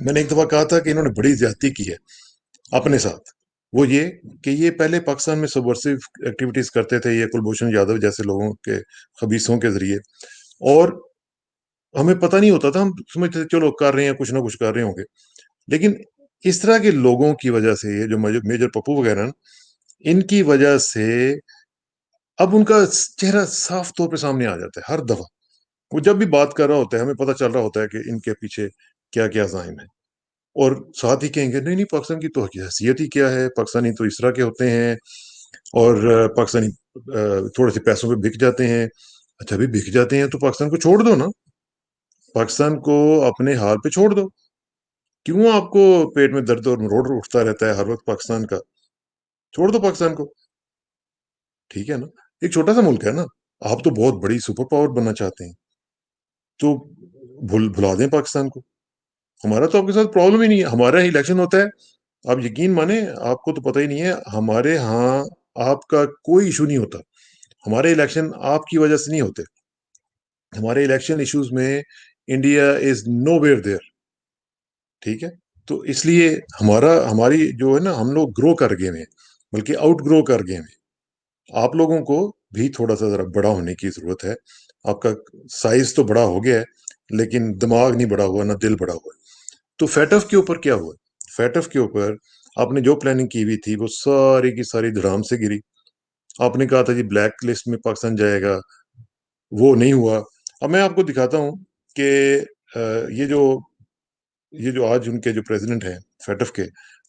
میں نے ایک دفعہ کہا تھا کہ انہوں نے بڑی زیادتی کی ہے اپنے ساتھ، وہ یہ کہ یہ پہلے پاکستان میں سبورسو ایکٹیویٹیز کرتے تھے یہ کلبھوشن یادو جیسے لوگوں کے خبیصوں کے ذریعے، اور ہمیں پتہ نہیں ہوتا تھا، ہم سمجھتے تھے چلو کر رہے ہیں، کچھ نہ کچھ کر رہے ہوں گے، لیکن اس طرح کے لوگوں کی وجہ سے یہ جو میجر پپو وغیرہ ان کی وجہ سے اب ان کا چہرہ صاف طور پہ سامنے آ جاتا ہے ہر دفعہ، وہ جب بھی بات کر رہا ہوتا ہے ہمیں پتہ چل رہا ہوتا ہے کہ ان کے پیچھے کیا کیا عزائم ہے، اور ساتھ ہی کہیں گے نہیں نہیں پاکستان کی تو حیثیت ہی کیا ہے، پاکستانی تو اس طرح کے ہوتے ہیں، اور پاکستانی تھوڑے سے پیسوں پہ بک جاتے ہیں۔ اچھا بھی بک جاتے ہیں تو پاکستان کو چھوڑ دو نا، پاکستان کو اپنے حال پہ چھوڑ دو، کیوں آپ کو پیٹ میں درد اور مروڑ اٹھتا رہتا ہے ہر وقت پاکستان کا؟ چھوڑ دو پاکستان کو، ٹھیک ہے نا، ایک چھوٹا سا ملک ہے نا، آپ تو بہت بڑی سپر پاور بننا چاہتے ہیں، تو بھلا دیں پاکستان کو، ہمارا تو آپ کے ساتھ پرابلم ہی نہیں ہے، ہمارا ہی الیکشن ہوتا ہے، آپ یقین مانیں آپ کو تو پتہ ہی نہیں ہے، ہمارے ہاں آپ کا کوئی ایشو نہیں ہوتا، ہمارے الیکشن آپ کی وجہ سے نہیں ہوتے، ہمارے الیکشن ایشوز میں India is nowhere there, ٹھیک ہے، تو اس لیے ہماری جو ہے نا، ہم لوگ گرو کر گئے ہیں، بلکہ آؤٹ گرو کر گئے ہیں، آپ لوگوں کو بھی تھوڑا سا ذرا بڑا ہونے کی ضرورت ہے، آپ کا سائز تو بڑا ہو گیا ہے لیکن دماغ نہیں بڑا ہوا، نہ دل بڑا ہوا ہے۔ تو فیٹف کے اوپر کیا ہوا؟ فیٹف کے اوپر آپ نے جو پلاننگ کی ہوئی تھی وہ ساری کی ساری دھڑام سے گری، آپ نے کہا تھا جی بلیک لسٹ میں پاکستان جائے گا، وہ نہیں ہوا۔ اب میں آپ کو دکھاتا ہوں کہ یہ جو آج ان کے جو پریزیڈنٹ ہیں فیٹف کے،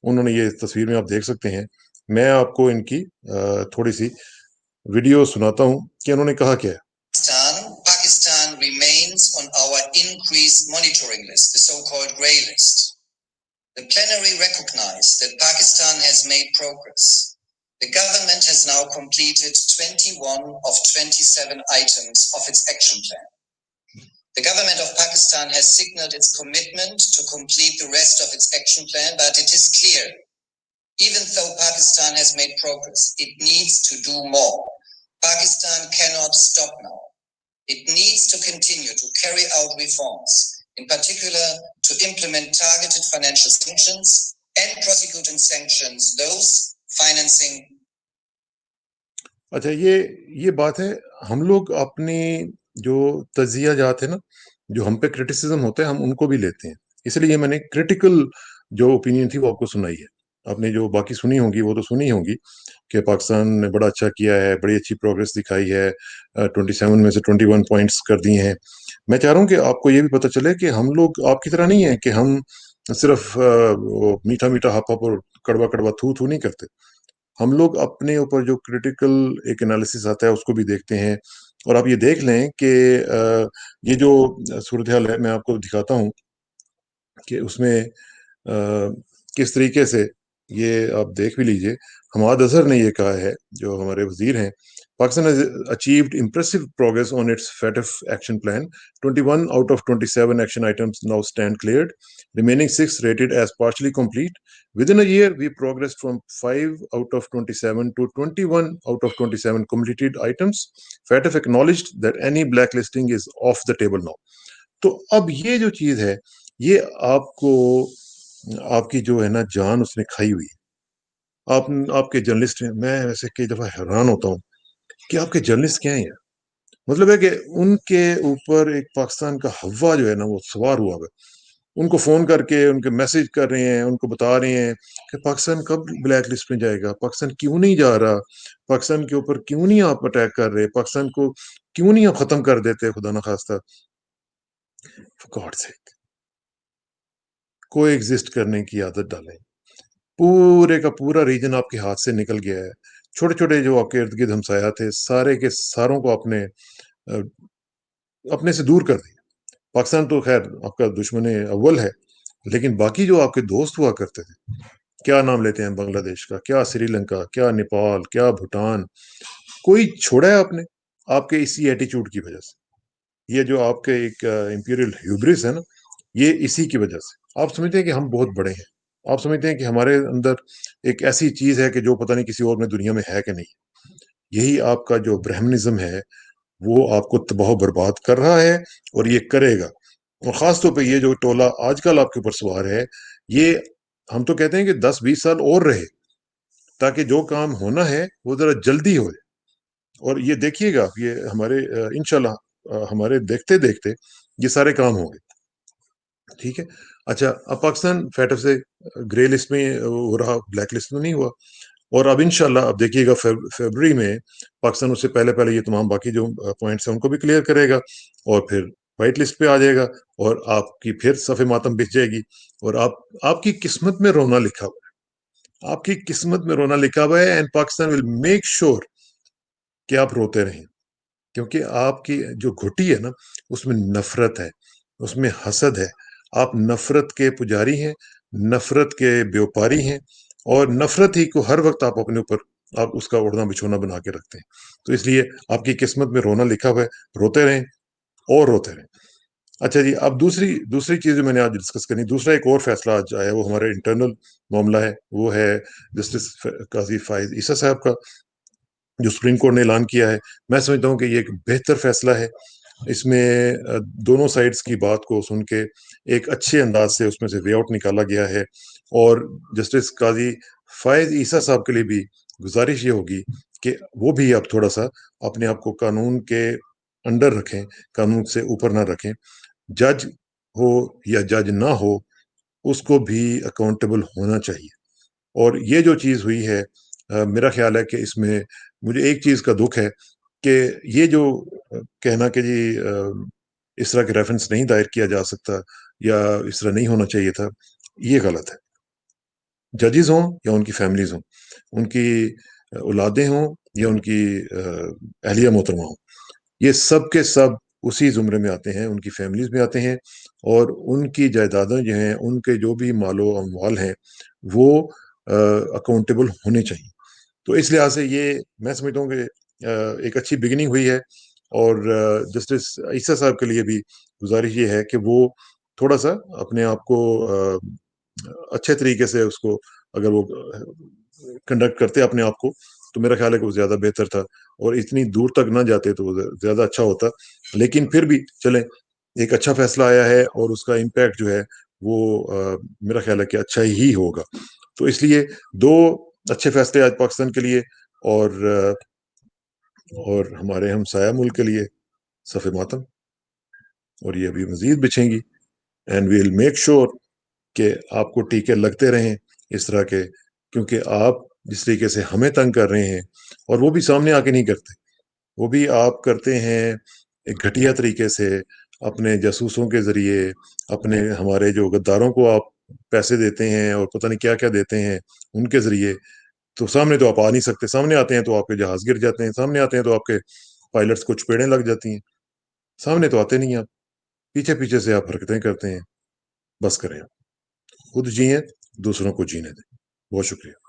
انہوں نے یہ تصویر میں آپ دیکھ سکتے ہیں، میں آپ کو ان کی تھوڑی سی ویڈیو سناتا ہوں کہ انہوں نے کہا کیا ہے۔ Pakistan remains on our increased monitoring list, the so-called grey list. The plenary recognized that Pakistan has made progress. The government has now completed 21 of 27 items of its action plan. The government of Pakistan has signaled its commitment to complete the rest of its action plan, but it is clear, even though Pakistan has made progress, it needs to do more. Pakistan cannot stop now. It needs to continue to carry out reforms, in particular to implement targeted financial sanctions and prosecute and sanctions those financing. اچھا یہ بات ہے، ہم لوگ اپنی جو تجزیہ جات ہے نا، جو ہم پہ کرٹیسزم ہوتا ہے ہم ان کو بھی لیتے ہیں، اس لیے میں نے کرٹیکل جو اوپینین تھی وہ آپ کو سنائی ہے، آپ نے جو باقی سنی ہوں گی وہ تو سنی ہوں گی کہ پاکستان نے بڑا اچھا کیا ہے، بڑی اچھی پروگرس دکھائی ہے، 27 میں سے 21 پوائنٹس کر دیے ہیں۔ میں چاہ رہا ہوں کہ آپ کو یہ بھی پتہ چلے کہ ہم لوگ آپ کی طرح نہیں ہیں کہ ہم صرف میٹھا میٹھا ہاپا پر کڑوا کڑوا تھو تھو نہیں کرتے، ہم لوگ اپنے اوپر جو کرٹیکل ایک انالیسس آتا ہے اس کو بھی دیکھتے ہیں، اور آپ یہ دیکھ لیں کہ یہ جو صورتحال ہے میں آپ کو دکھاتا ہوں کہ اس میں کس طریقے سے یہ آپ دیکھ بھی لیجئے، حماد اظہر نے یہ کہا ہے جو ہمارے وزیر ہیں، Pakistan has achieved impressive progress on its FATF action plan. 21 out of 27 action items now stand cleared, remaining 6 rated as partially complete. Within a year, we progressed from 5 out of 27 to 21 out of 27 completed items. FATF acknowledged that any blacklisting is off the table now. تو اب یہ جو چیز ہے یہ آپ کو آپ کی جو ہے نا جان اس نے کھائی ہوئی ہے، آپ کے جرنلسٹ ہیں، میں ویسے کئی دفعہ حیران ہوتا ہوں کہ آپ کے جرنلسٹ کیا ہیں یار، مطلب ہے کہ ان کے اوپر ایک پاکستان کا ہوا جو ہے نا وہ سوار ہوا ہے، ان کو فون کر کے ان کے میسج کر رہے ہیں، ان کو بتا رہے ہیں کہ پاکستان کب بلیک لسٹ میں جائے گا، پاکستان کیوں نہیں جا رہا، پاکستان کے اوپر کیوں نہیں آپ اٹیک کر رہے، پاکستان کو کیوں نہیں آپ ختم کر دیتے خدا نخواستہ۔ For God's sake، کو ایگزسٹ کرنے کی عادت ڈالیں، پورے کا پورا ریجن آپ کے ہاتھ سے نکل گیا ہے، چھوٹے چھوٹے جو آپ کے ارد گرد ہمسایہ تھے سارے کے ساروں کو اپنے سے دور کر دیا۔ پاکستان تو خیر آپ کا دشمن اول ہے، لیکن باقی جو آپ کے دوست ہوا کرتے تھے، کیا نام لیتے ہیں بنگلہ دیش کا، کیا سری لنکا، کیا نیپال، کیا بھوٹان، کوئی چھوڑا ہے آپ نے آپ کے اسی ایٹیچیوڈ کی وجہ سے، یہ جو آپ کے ایک امپیریل ہیوبرس ہے نا، یہ اسی کی وجہ سے آپ سمجھتے ہیں کہ ہم بہت بڑے ہیں، آپ سمجھتے ہیں کہ ہمارے اندر ایک ایسی چیز ہے کہ جو پتہ نہیں کسی اور میں دنیا میں ہے کہ نہیں، یہی آپ کا جو برہمنزم ہے وہ آپ کو تباہ و برباد کر رہا ہے اور یہ کرے گا۔ اور خاص طور پہ یہ جو ٹولہ آج کل آپ کے اوپر سوار ہے، یہ ہم تو کہتے ہیں کہ 10-20 سال اور رہے، تاکہ جو کام ہونا ہے وہ ذرا جلدی ہو۔ اور یہ دیکھیے گا، یہ ہمارے انشاءاللہ ہمارے دیکھتے دیکھتے یہ سارے کام ہوں گے۔ ٹھیک ہے۔ اچھا، اب پاکستان فیٹف سے گرے لسٹ میں ہو رہا، بلیک لسٹ میں نہیں ہوا، اور اب انشاءاللہ اب دیکھیے گا فیبرری میں پاکستان اس سے پہلے پہلے یہ تمام باقی جو پوائنٹس ہیں ان کو بھی کلیئر کرے گا، اور پھر وائٹ لسٹ پہ آ جائے گا، اور آپ کی پھر صف ماتم بچ جائے گی، اور آپ کی قسمت میں رونا لکھا ہوا ہے، آپ کی قسمت میں رونا لکھا ہوا ہے، and Pakistan will make sure کہ آپ روتے رہیں، کیونکہ آپ کی جو گھٹی ہے نا، اس میں نفرت ہے، اس میں حسد ہے، آپ نفرت کے پجاری ہیں، نفرت کے بیوپاری ہیں، اور نفرت ہی کو ہر وقت آپ اپنے اوپر آپ اس کا اڑنا بچھونا بنا کے رکھتے ہیں۔ تو اس لیے آپ کی قسمت میں رونا لکھا ہوا ہے، روتے رہیں اور روتے رہیں۔ اچھا جی، اب دوسری چیز جو میں نے آج ڈسکس کرنی، دوسرا ایک اور فیصلہ آج آیا، وہ ہمارے انٹرنل معاملہ ہے، وہ ہے جسٹس قاضی فائز عیسیٰ صاحب کا، جو سپریم کورٹ نے اعلان کیا ہے۔ میں سمجھتا ہوں کہ یہ ایک بہتر فیصلہ ہے، اس میں دونوں سائڈز کی بات کو سن کے ایک اچھے انداز سے اس میں سے وے آؤٹ نکالا گیا ہے، اور جسٹس قاضی فائز عیسیٰ صاحب کے لیے بھی گزارش یہ ہوگی کہ وہ بھی اب تھوڑا سا اپنے آپ کو قانون کے انڈر رکھیں، قانون سے اوپر نہ رکھیں، جج ہو یا جج نہ ہو، اس کو بھی اکاؤنٹیبل ہونا چاہیے۔ اور یہ جو چیز ہوئی ہے، میرا خیال ہے کہ اس میں مجھے ایک چیز کا دکھ ہے کہ یہ جو کہنا کہ جی اس طرح کے ریفرنس نہیں دائر کیا جا سکتا یا اس طرح نہیں ہونا چاہیے تھا، یہ غلط ہے۔ ججز ہوں یا ان کی فیملیز ہوں، ان کی اولادیں ہوں یا ان کی اہلیہ محترمہ ہوں، یہ سب کے سب اسی زمرے میں آتے ہیں، ان کی فیملیز میں آتے ہیں، اور ان کی جائیدادیں جو ہیں، ان کے جو بھی مال و اموال ہیں، وہ اکاؤنٹیبل ہونے چاہیے۔ تو اس لحاظ سے یہ میں سمجھتا ہوں کہ ایک اچھی بگننگ ہوئی ہے، اور جسٹس عیسیٰ صاحب کے لیے بھی گزارش یہ ہے کہ وہ تھوڑا سا اپنے آپ کو اچھے طریقے سے اس کو اگر وہ کنڈکٹ کرتے اپنے آپ کو، تو میرا خیال ہے کہ وہ زیادہ بہتر تھا، اور اتنی دور تک نہ جاتے تو وہ زیادہ اچھا ہوتا۔ لیکن پھر بھی چلیں، ایک اچھا فیصلہ آیا ہے، اور اس کا امپیکٹ جو ہے وہ میرا خیال ہے کہ اچھا ہی ہوگا۔ تو اس لیے دو اچھے فیصلے آج پاکستان کے لیے، اور ہمارے ہمسایہ ملک کے لیے صف ماتم، اور یہ ابھی مزید بچھیں گی، and we will make sure کہ آپ کو ٹیکے لگتے رہیں اس طرح کے، کیونکہ آپ جس طریقے سے ہمیں تنگ کر رہے ہیں، اور وہ بھی سامنے آ کے نہیں کرتے، وہ بھی آپ کرتے ہیں ایک گھٹیا طریقے سے، اپنے جاسوسوں کے ذریعے، اپنے ہمارے جو غداروں کو آپ پیسے دیتے ہیں اور پتہ نہیں کیا کیا دیتے ہیں ان کے ذریعے، تو سامنے تو آپ آ نہیں سکتے، سامنے آتے ہیں تو آپ کے جہاز گر جاتے ہیں، سامنے آتے ہیں تو آپ کے پائلٹس کو چپیڑیں لگ جاتی ہیں، سامنے تو آتے نہیں آپ، پیچھے پیچھے سے آپ حرکتیں کرتے ہیں۔ بس کریں، خود جئیں، دوسروں کو جینے دیں۔ بہت شکریہ۔